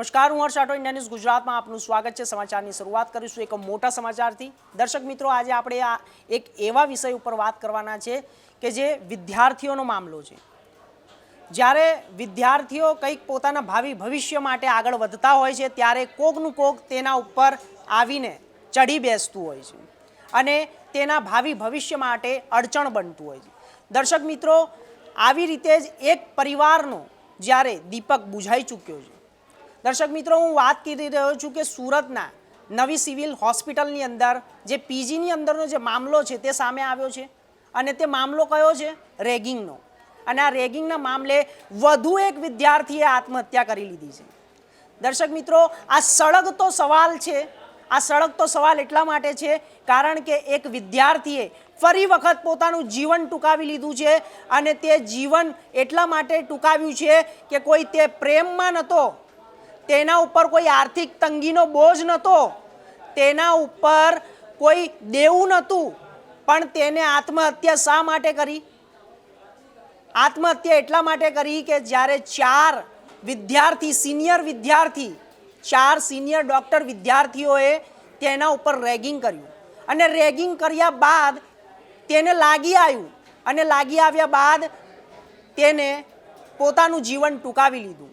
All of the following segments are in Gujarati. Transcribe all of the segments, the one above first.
નમસ્કાર, હું હર્ષ રાઠોડ, ઇન્ડિયા ન્યૂઝ ગુજરાતમાં આપનું સ્વાગત છે। સમાચારની શરૂઆત કરીશું એક મોટા સમાચારથી। દર્શક મિત્રો, આજે આપણે આ એક એવા વિષય ઉપર વાત કરવાના છે કે જે વિદ્યાર્થીઓનો મામલો છે। જ્યારે વિદ્યાર્થીઓ કંઈક પોતાના ભાવિ ભવિષ્ય માટે આગળ વધતા હોય છે ત્યારે કોકનું કોક તેના ઉપર આવીને ચડી બેસતું હોય છે અને તેના ભાવિ ભવિષ્ય માટે અડચણ બનતું હોય છે। દર્શક મિત્રો, આવી રીતે જ એક પરિવારનો જ્યારે દીપક બુઝાઈ ચૂક્યો છે। દર્શક મિત્રો, હું વાત કરી રહ્યો છું કે સુરતના નવી સિવિલ હોસ્પિટલની અંદર જે પીજીની અંદરનો જે મામલો છે તે સામે આવ્યો છે અને તે મામલો કયો છે? રેગિંગનો। અને આ રેગિંગના મામલે વધુ એક વિદ્યાર્થીએ આત્મહત્યા કરી લીધી છે। દર્શક મિત્રો, આ સળગતો સવાલ છે। આ સળગતો સવાલ એટલા માટે છે કારણ કે એક વિદ્યાર્થીએ ફરી વખત પોતાનું જીવન ટૂંકાવી લીધું છે અને તે જીવન એટલા માટે ટૂંકાવ્યું છે કે કોઈ તે પ્રેમમાં નહોતો, તેના ઉપર કોઈ આર્થિક તંગીનો બોજ નહોતો, તેના ઉપર કોઈ દેવું નહોતું, પણ તેને આત્મહત્યા શા માટે કરી? આત્મહત્યા એટલા માટે કરી કે જ્યારે ચાર સિનિયર ડૉક્ટર વિદ્યાર્થીઓએ તેના ઉપર રેગિંગ કર્યું અને રેગિંગ કર્યા બાદ તેને લાગી આવ્યું અને લાગી આવ્યા બાદ તેને પોતાનું જીવન ટૂંકાવી લીધું।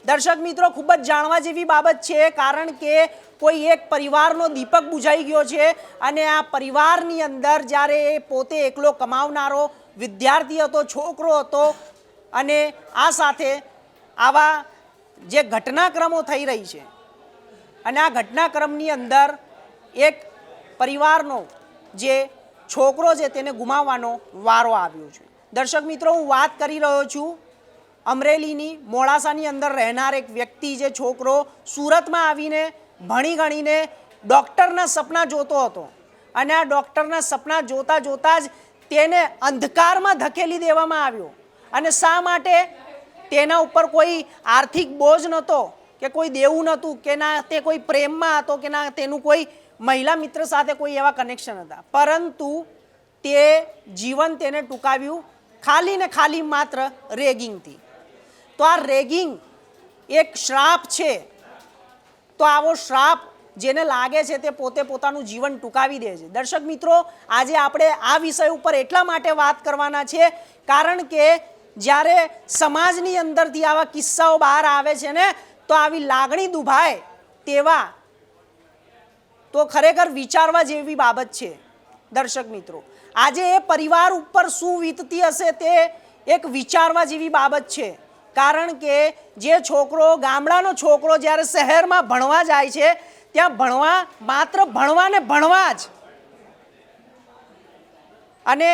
દર્શક મિત્રો, ખૂબ જ જાણવા જેવી બાબત છે કારણ કે કોઈ એક પરિવારનો દીપક બુઝાઈ ગયો છે અને આ પરિવારની અંદર જ્યારે એ પોતે એકલો કમાવનારો વિદ્યાર્થી હતો, છોકરો હતો અને આ સાથે આવા જે ઘટનાક્રમો થઈ રહી છે અને આ ઘટનાક્રમની અંદર એક પરિવારનો જે છોકરો છે તેને ગુમાવવાનો વારો આવ્યો છે। દર્શક મિત્રો, હું વાત કરી રહ્યો છું અમરેલીની મોડાસાની અંદર રહેનાર એક વ્યક્તિ, જે છોકરો સુરતમાં આવીને ભણી ગણીને ડૉક્ટરના સપના જોતો હતો અને આ ડૉક્ટરના સપના જોતા જોતા જ તેને અંધકારમાં ધકેલી દેવામાં આવ્યો। અને શા માટે? તેના ઉપર કોઈ આર્થિક બોજ નહોતો કે કોઈ દેવું નહોતું કે ના તે કોઈ પ્રેમમાં હતો કે ના તેનું કોઈ મહિલા મિત્ર સાથે કોઈ એવા કનેક્શન હતા, પરંતુ તે જીવન તેને ટૂંકાવ્યું ખાલી ને ખાલી માત્ર રેગિંગથી। તો આ રેગિંગ એક શ્રાપ છે। તો આવો શ્રાપ જેને લાગે છે તે પોતે પોતાનું જીવન ટૂંકાવી દે છે। દર્શક મિત્રો, આજે આપણે આ વિષય ઉપર એટલા માટે વાત કરવાના છે કારણ કે જ્યારે સમાજની અંદરથી આવા કિસ્સાઓ બહાર આવે છે ને, તો આવી લાગણી દુભાય તેવા તો ખરેખર વિચારવા જેવી બાબત છે। દર્શક મિત્રો, આજે એ પરિવાર ઉપર શું વીતતી હશે તે એક વિચારવા જેવી બાબત છે કારણ કે જે છોકરો, ગામડાનો છોકરો જ્યારે શહેરમાં ભણવા જાય છે ત્યાં માત્ર ભણવા જ અને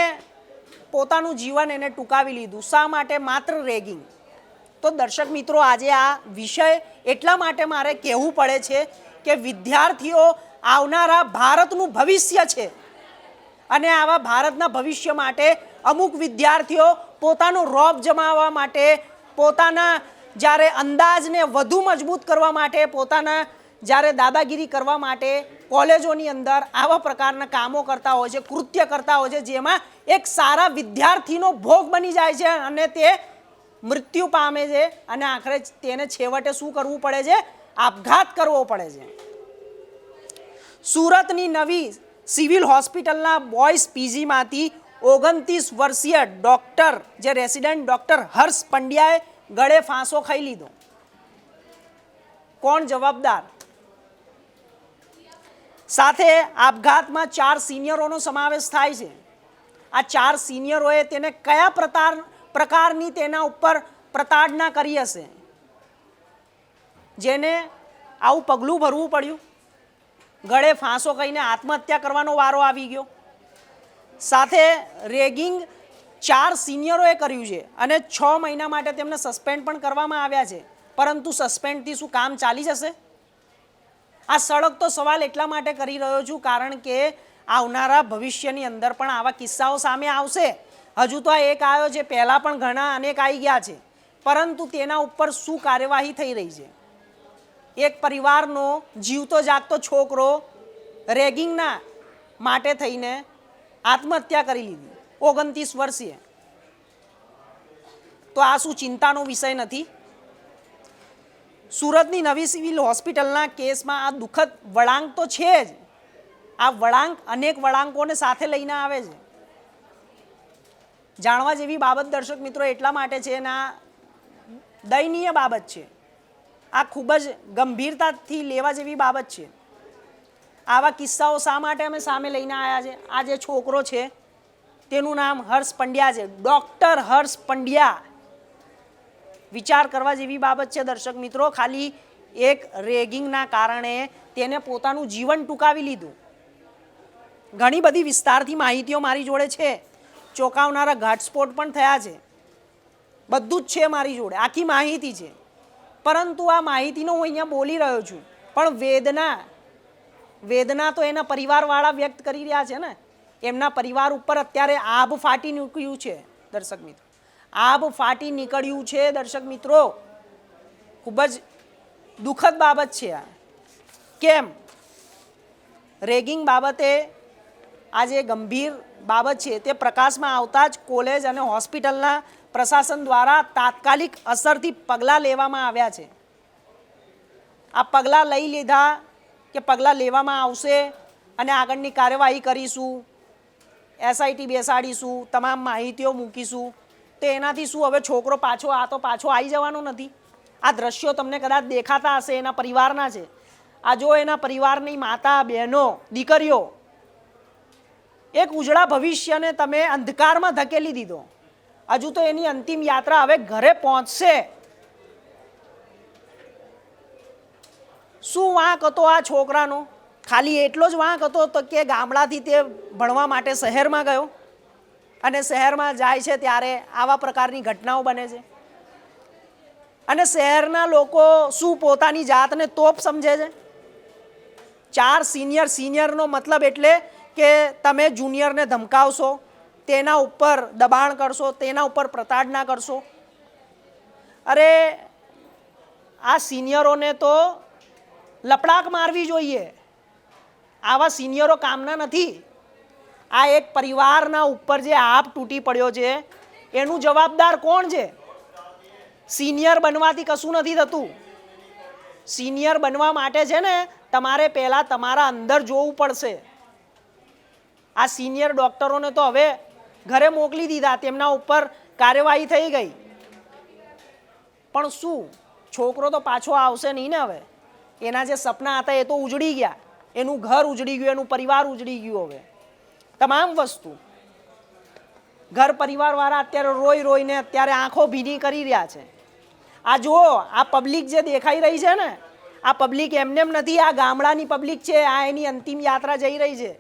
પોતાનું જીવન એને ટૂંકાવી લીધું। શા માટે? માત્ર રેગિંગ। તો દર્શક મિત્રો, આજે આ વિષય એટલા માટે મારે કહેવું પડે છે કે વિદ્યાર્થીઓ આવનારા ભારતનું ભવિષ્ય છે અને આવા ભારતના ભવિષ્ય માટે અમુક વિદ્યાર્થીઓ પોતાનો રોબ જમાવવા માટે, પોતાના જ્યારે અંદાજને વધુ મજબૂત કરવા માટે, પોતાના જ્યારે દાદાગીરી કરવા માટે કોલેજોની અંદર આવા પ્રકારના કામો કરતા હોય છે, કૃત્ય કરતા હોય છે, જેમાં એક સારા વિદ્યાર્થીનો ભોગ બની જાય છે અને તે મૃત્યુ પામે છે અને આખરે તેને છેવટે શું કરવું પડે છે? આપઘાત કરવો પડે છે। સુરતની નવી સિવિલ હોસ્પિટલના બોયઝ પીજીમાંથી 29 વર્ષીય ડૉક્ટર, જે રેસિડેન્ટ ડૉક્ટર હર્ષ પંડ્યાએ ગળે ફાંસો ખાઈ લીધો। કોણ જવાબદાર? સાથે આપઘાતમાં 4 સિનિયરોનો સમાવેશ થાય છે। આ 4 સિનિયરોએ તેને કયા પ્રકારની તેના ઉપર પ્રતાડના કરી હશે જેને આવું પગલું ભરવું પડ્યું? ગળે ફાંસો ખાઈને આત્મહત્યા કરવાનો વારો આવી ગયો। સાથે રેગિંગ 4 સિનિયરોએ કર્યું છે અને 6 મહિના માટે તેમને સસ્પેન્ડ પણ કરવામાં આવ્યા છે, પરંતુ સસ્પેન્ડથી શું કામ ચાલી જશે? આ સળગતો સવાલ એટલા માટે કરી રહ્યો છું કારણ કે આવનારા ભવિષ્યની અંદર પણ આવા કિસ્સાઓ સામે આવશે। હજુ તો આ એક આવ્યો છે, પહેલાં પણ ઘણા અનેક આવી ગયા છે, પરંતુ તેના ઉપર શું કાર્યવાહી થઈ રહી છે? એક પરિવારનો જીવતો જાગતો છોકરો રેગિંગના માટે થઈને આત્મહત્યા કરી લીધી, 29 વર્ષીય। તો આ શું ચિંતાનો વિષય નથી? સુરતની નવી સિવિલ હોસ્પિટલના કેસમાં આ દુઃખદ વળાંક તો છે જ. આ વળાંક અનેક વળાંકોને સાથે લઈને આવે છે. જાણવા જેવી બાબત દર્શક મિત્રો એટલા માટે છે અને આ દયનીય બાબત છે. આ ખૂબ જ ગંભીરતાથી લેવા જેવી બાબત છે. આવા કિસ્સાઓ શા માટે અમે સામે લઈને આવ્યા છે? આ જે છોકરો છે તેનું નામ હર્ષ પંડ્યા છે, ડૉક્ટર હર્ષ પંડ્યા. વિચાર કરવા જેવી બાબત છે દર્શક મિત્રો. ખાલી એક રેગિંગના કારણે તેને પોતાનું જીવન ટૂંકાવી લીધું. ઘણી બધી વિસ્તારથી માહિતીઓ મારી જોડે છે, ચોંકાવનારા ઘટસ્ફોટ પણ થયા છે, બધું જ છે મારી જોડે, આખી માહિતી છે. પરંતુ આ માહિતીનો હું અહીંયા બોલી રહ્યો છું, પણ વેદના તો એના પરિવારવાળા વ્યક્ત કરી રહ્યા છે ને. એમના પરિવાર ઉપર અત્યારે આભ ફાટી નીકળ્યું છે દર્શક મિત્રો. આભ ફાટી નીકળ્યું છે દર્શક મિત્રો. ખૂબ જ દુઃખદ બાબત છે આ. કેમ? રેગિંગ બાબતે આ જે ગંભીર બાબત છે તે પ્રકાશમાં આવતા જ કોલેજ અને હોસ્પિટલના પ્રશાસન દ્વારા તાત્કાલિક અસરથી પગલાં લેવામાં આવ્યા છે. આ પગલાં લઈ લીધા કે પગલાં લેવામાં આવશે અને આગળની કાર્યવાહી કરીશું, એસઆઈટી બેસાડીશું, તમામ માહિતીઓ મૂકીશું. તો એનાથી શું હવે છોકરો પાછો આવી જવાનો નથી? આ દ્રશ્યો તમને કદાચ દેખાતા હશે, એના પરિવારના છે. આ જો એના પરિવારની માતા, બહેનો, દીકરીઓ, એક ઉજળા ભવિષ્યને તમે અંધકારમાં ધકેલી દીધો. હજુ તો એની અંતિમ યાત્રા હવે ઘરે પહોંચશે. શું વાંક હતો આ છોકરાનો? ખાલી એટલો જ વાંક હતો કે ગામડાથી તે ભણવા માટે શહેરમાં ગયો અને શહેરમાં જાય છે ત્યારે આવા પ્રકારની ઘટનાઓ બને છે. અને શહેરના લોકો શું પોતાની જાતને તોપ સમજે છે? 4 સિનિયરનો મતલબ એટલે કે તમે જુનિયરને ધમકાવશો, તેના ઉપર દબાણ કરશો, તેના ઉપર પ્રતાડના કરશો. અરે આ સિનિયરોને તો લપડાક મારવી જોઈએ. આવા સિનિયરો કામના નથી. આ એક પરિવારના ઉપર જે આપ તૂટી પડ્યો છે એનું જવાબદાર કોણ છે? સિનિયર બનવાથી કશું નથી થતું. સિનિયર બનવા માટે છે ને તમારે પહેલાં તમારા અંદર જોવું પડશે. આ સિનિયર ડૉક્ટરોને તો હવે ઘરે મોકલી દીધા, તેમના ઉપર કાર્યવાહી થઈ ગઈ. પણ શું છોકરો તો પાછો આવશે નહીં ને? હવે એના જે સપના હતા એ તો ઉજળી ગયા. એનું ઘર ઉજળી ગયું, એનું પરિવાર ઉજળી ગયું. હવે તમામ વસ્તુ ઘર પરિવારવાળા અત્યારે રોઈને અત્યારે આંખો ભીની કરી રહ્યા છે. આ જુઓ, આ પબ્લિક જે દેખાઈ રહી છે ને, આ પબ્લિક એમનેમ નથી, આ ગામડાની પબ્લિક છે. આ એની અંતિમ યાત્રા જઈ રહી છે.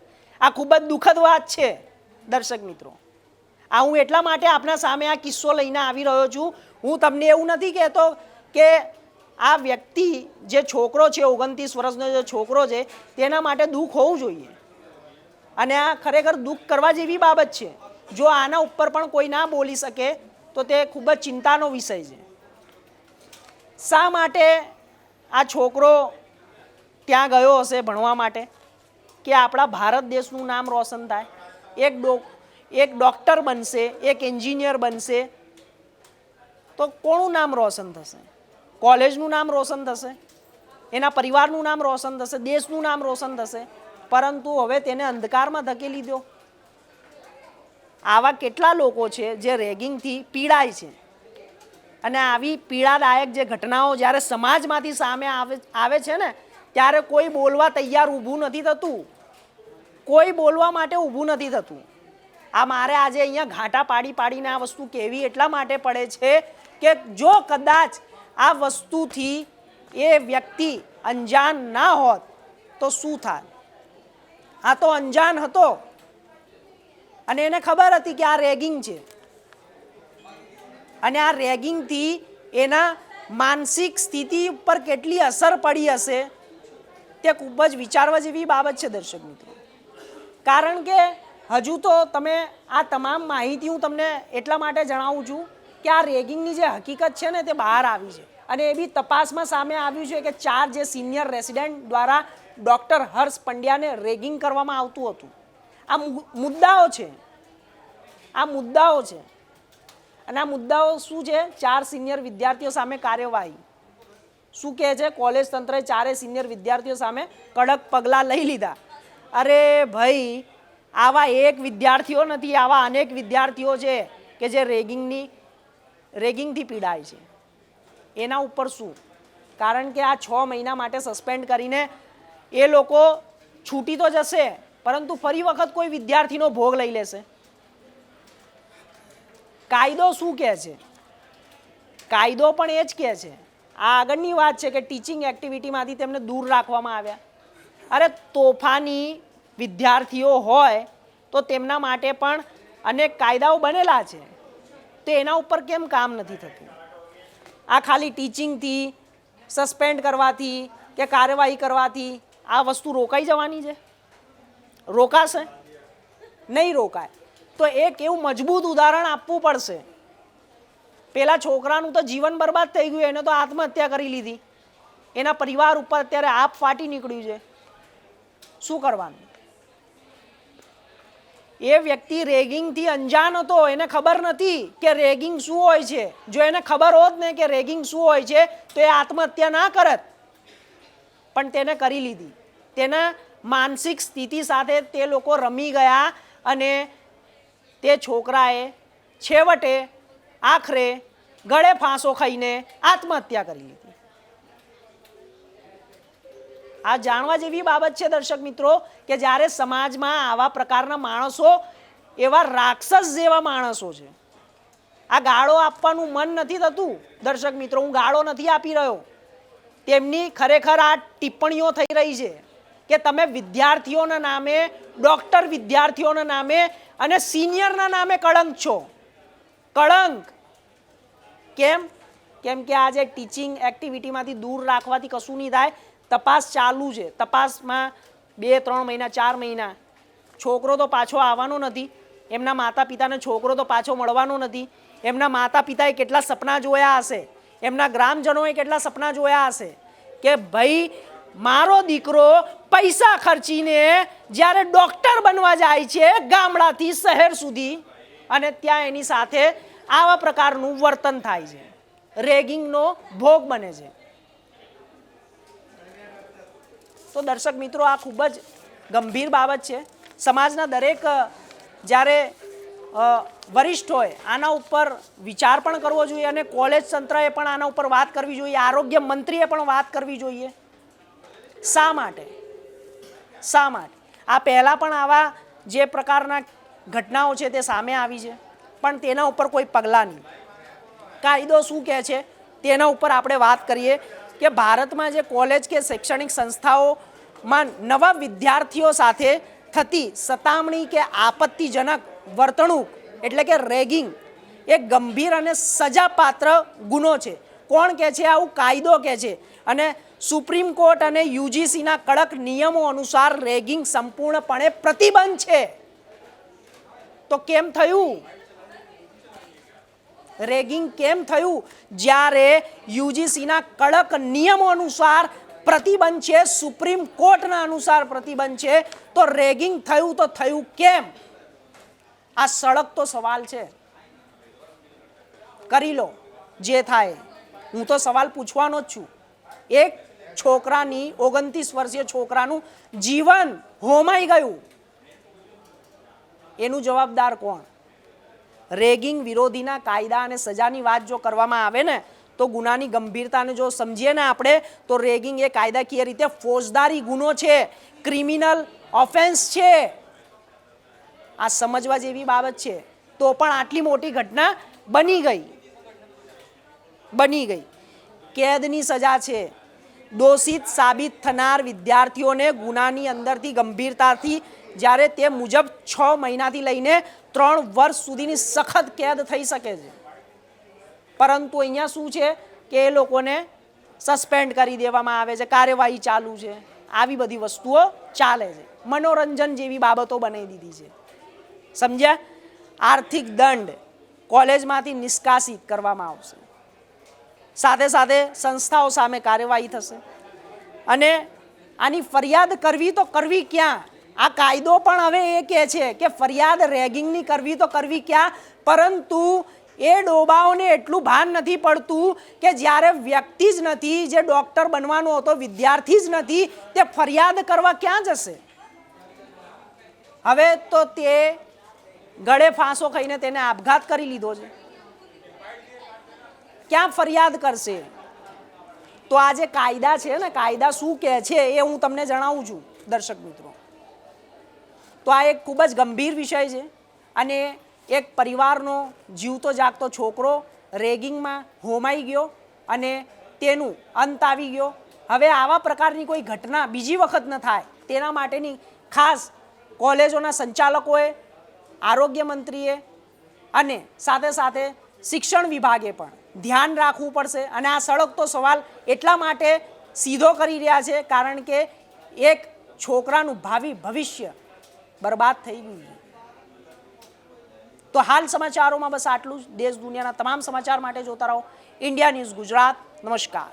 આ ખૂબ જ દુઃખદ વાત છે દર્શક મિત્રો. આ હું એટલા માટે આપના સામે આ કિસ્સો લઈને આવી રહ્યો છું. હું તમને એવું નથી કહેતો કે આ વ્યક્તિ જે છોકરો છે, 29 વર્ષનો જે છોકરો છે, તેના માટે દુઃખ હોવું જોઈએ. અને આ ખરેખર દુઃખ કરવા જેવી બાબત છે. જો આના ઉપર પણ કોઈ ના બોલી શકે તો તે ખૂબ જ ચિંતાનો વિષય છે. શા માટે આ છોકરો ત્યાં ગયો હશે ભણવા માટે? કે આપણા ભારત દેશનું નામ રોશન થાય. એક ડૉક્ટર બનશે, એક એન્જિનિયર બનશે તો કોનું નામ રોશન થશે? કોલેજનું નામ રોશન થશે, એના પરિવારનું નામ રોશન થશે, દેશનું નામ રોશન થશે. પરંતુ હવે તેને અંધકારમાં ધકેલી દો. આવા કેટલા લોકો છે જે રેગિંગથી પીડાય છે. અને આવી પીડાદાયક જે ઘટનાઓ જ્યારે સમાજમાંથી સામે આવે છે ને, ત્યારે કોઈ બોલવા તૈયાર ઊભું નથી થતું. કોઈ બોલવા માટે ઊભું નથી થતું. આ મારે આજે અહીંયા ઘાટા પાડીને આ વસ્તુ કહેવી એટલા માટે પડે છે કે જો કદાચ આ વસ્તુથી એ વ્યક્તિ અંજાન ના હોત તો શું થાત? આ તો અંજાન હતો અને એને ખબર હતી કે આ રેગિંગ છે. અને આ રેગિંગથી એના માનસિક સ્થિતિ ઉપર કેટલી અસર પડી હશે તે ખૂબ જ વિચારવા જેવી બાબત છે દર્શક મિત્રો. કારણ કે હજુ તો તમે આ તમામ માહિતી હું તમને એટલા માટે જણાવું છું કે આ રેગિંગની જે હકીકત છે ને તે બહાર આવી છે. અને એ બી તપાસમાં સામે આવ્યું છે કે 4 જે સિનિયર રેસિડેન્ટ દ્વારા ડૉક્ટર હર્ષ પંડ્યાને રેગિંગ કરવામાં આવતું હતું. આ મુદ્દાઓ છે. અને આ મુદ્દાઓ શું છે? 4 સિનિયર વિદ્યાર્થીઓ સામે કાર્યવાહી. શું કહે છે? કોલેજ તંત્રએ 4 સિનિયર વિદ્યાર્થીઓ સામે કડક પગલાં લઈ લીધા. અરે ભાઈ, આવા એક વિદ્યાર્થીઓ નથી, આવા અનેક વિદ્યાર્થીઓ છે કે જે રેગિંગથી પીડાય છે. એના ઉપર શું? કારણ કે આ 6 મહિના માટે સસ્પેન્ડ કરીને એ લોકો છૂટી તો જશે, પરંતુ ફરી વખત કોઈ વિદ્યાર્થીનો ભોગ લઈ લેશે. કાયદો શું કહે છે? કાયદો પણ એ જ કહે છે. આ આગળની વાત છે કે ટીચિંગ એક્ટિવિટીમાંથી તેમને દૂર રાખવામાં આવ્યા. અરે તોફાની વિદ્યાર્થીઓ હોય તો તેમના માટે પણ અનેક કાયદાઓ બનેલા છે, તો એના ઉપર કેમ કામ નથી થતું? આ ખાલી ટીચિંગથી, સસ્પેન્ડ કરવાથી કે કાર્યવાહી કરવાથી આ વસ્તુ રોકાઈ જવાની છે? રોકાશે? નહીં રોકાય. તો એક એવું મજબૂત ઉદાહરણ આપવું પડશે. પેલા છોકરાનું તો જીવન બરબાદ થઈ ગયું, એને તો આત્મહત્યા કરી લીધી, એના પરિવાર ઉપર અત્યારે આપ ફાટી નીકળ્યું છે. શું કરવાનું? એ વ્યક્તિ રેગિંગથી અંજાન હતો, એને ખબર નથી કે રેગિંગ શું હોય છે. જો એને ખબર હોત ને કે રેગિંગ શું હોય છે તો એ આત્મહત્યા ના કરત, પણ તેને કરી લીધી. તેના માનસિક સ્થિતિ સાથે તે લોકો રમી ગયા અને તે છોકરાએ છેવટે આખરે ગળે ફાંસો ખાઈને આત્મહત્યા કરી લીધી. આ જાણવા જેવી બાબત છે દર્શક મિત્રો કે જ્યારે સમાજમાં આવા પ્રકારના માણસો, એવા રાક્ષસ જેવા માણસો છે. આ ગાળો આપવાનું મન નથી થતું દર્શક મિત્રો, હું ગાળો નથી આપી રહ્યો. તેમની ખરેખર આ ટિપ્પણીઓ થઈ રહી છે કે તમે વિદ્યાર્થીઓના નામે, ડૉક્ટર વિદ્યાર્થીઓના નામે અને સિનિયરના નામે કળંક છો. કળંક કેમ? કેમ કે આજે ટીચિંગ એક્ટિવિટીમાંથી દૂર રાખવાથી કશું નહીં થાય. તપાસ ચાલુ છે. તપાસમાં 2-3 મહિના, 4 મહિના છોકરો તો પાછો આવવાનો નથી. એમના માતા પિતાને છોકરો તો પાછો મળવાનો નથી. એમના માતા પિતાએ કેટલા સપના જોયા હશે, એમના ગ્રામજનોએ કેટલા સપના જોયા હશે કે ભાઈ મારો દીકરો પૈસા ખર્ચીને જ્યારે ડૉક્ટર બનવા જાય છે ગામડાથી શહેર સુધી, અને ત્યાં એની સાથે આવા પ્રકારનું વર્તન થાય છે, રેગિંગનો ભોગ બને છે. તો દર્શક મિત્રો, આ ખૂબ જ ગંભીર બાબત છે. સમાજના દરેક જ્યારે વરિષ્ઠ હોય આના ઉપર વિચાર પણ કરવો જોઈએ, અને કોલેજ તંત્રએ પણ આના ઉપર વાત કરવી જોઈએ, આરોગ્ય મંત્રીએ પણ વાત કરવી જોઈએ. શા માટે? શા માટે? આ પહેલાં પણ આવા જે પ્રકારના ઘટનાઓ છે તે સામે આવી છે, પણ તેના ઉપર કોઈ પગલાં નહીં. કાયદો શું કહે છે તેના ઉપર આપણે વાત કરીએ કે ભારતમાં જે કોલેજ કે શૈક્ષણિક સંસ્થાઓમાં નવા વિદ્યાર્થીઓ સાથે થતી સતામણી કે આપત્તિજનક વર્તણૂક એટલે કે રેગિંગ એ ગંભીર અને સજાપાત્ર ગુનો છે. કોણ કહે છે આવું? કાયદો કહે છે. અને સુપ્રીમ કોર્ટ અને યુજીસીના કડક નિયમો અનુસાર રેગિંગ સંપૂર્ણપણે પ્રતિબંધ છે. તો કેમ થયું? રેગિંગ કેમ થયું? જ્યારે યુજીસીના કડક નિયમો અનુસાર પ્રતિબંધ છે, સુપ્રીમ કોર્ટના અનુસાર પ્રતિબંધ છે, તો રેગિંગ થયું તો થયું કેમ? આ સળગતો સવાલ છે. કરી લો જે થાય. હું તો સવાલ પૂછવાનો જ છું. એક છોકરાની 29 વર્ષીય છોકરાનું જીવન હોમાઈ ગયું, એનું જવાબદાર કોણ? રેગિંગ વિરોધીના કાયદા અને સજાની વાત જો કરવામાં આવે ને તો ગુનાની ગંભીરતાને જો સમજીએ ને આપણે, તો રેગિંગ એ કાયદાકીય રીતે ફોજદારી ગુનો છે, ક્રિમિનલ ઓફેન્સ છે. આ સમજવા જેવી બાબત છે. તો પણ આટલી મોટી ઘટના બની ગઈ. કેદની સજા છે. દોષિત સાબિત થનાર વિદ્યાર્થીઓને ગુનાની અંદરથી ગંભીરતાથી જ્યારે તે મુજબ 6 મહિનાથી લઈને 3 વર્ષ સુધીની સખત કેદ થઈ શકે છે. પરંતુ અહીંયા શું છે કે એ લોકોને સસ્પેન્ડ કરી દેવામાં આવે છે, કાર્યવાહી ચાલુ છે, આવી બધી વસ્તુઓ ચાલે છે. મનોરંજન જેવી બાબતો બનાવી દીધી છે. સમજ્યા? આર્થિક દંડ કોલેજમાંથી નિષ્કાસિત કરવામાં આવશે. સાથે સાથે સંસ્થાઓ સામે કાર્યવાહી થશે. અને આની ફરિયાદ કરવી તો કરવી ક્યાં? આ કાયદો પણ હવે એ કહે છે કે ફરિયાદ રેગિંગની કરવી તો કરવી ક્યાં? પરંતુ એ ડોબાઓને એટલું ભાન નથી પડતું કે જ્યારે વ્યક્તિ જ નથી, જે ડૉક્ટર બનવાનો હતો વિદ્યાર્થી જ નથી, તે ફરિયાદ કરવા ક્યાં જશે? હવે તો તે ગળે ફાંસો ખાઈને તેને આપઘાત કરી લીધો છે, ક્યાં ફરિયાદ કરશે? તો આ જે કાયદા છે ને, કાયદા શું કહે છે એ હું તમને જણાવું છું દર્શક મિત્રો. તો આ એક ખૂબ જ ગંભીર વિષય છે અને એક પરિવારનો જીવતો જાગતો છોકરો રેગિંગમાં હોમાઈ ગયો અને તેનું અંત આવી ગયો. હવે આવા પ્રકારની કોઈ ઘટના બીજી વખત ન થાય તેના માટેની ખાસ કોલેજોના સંચાલકોએ, આરોગ્ય મંત્રીએ અને સાથે સાથે શિક્ષણ વિભાગે પણ ધ્યાન રાખવું પડશે. અને આ સળગતો સવાલ એટલા માટે સીધો કરી રહ્યા છે કારણ કે એક છોકરાનું ભાવિ ભવિષ્ય બરબાદ થઈ ગયું છે. તો હાલ સમાચારોમાં બસ આટલું જ. દેશ દુનિયાના તમામ સમાચાર માટે જોતા રહો ઇન્ડિયા ન્યૂઝ ગુજરાત. નમસ્કાર.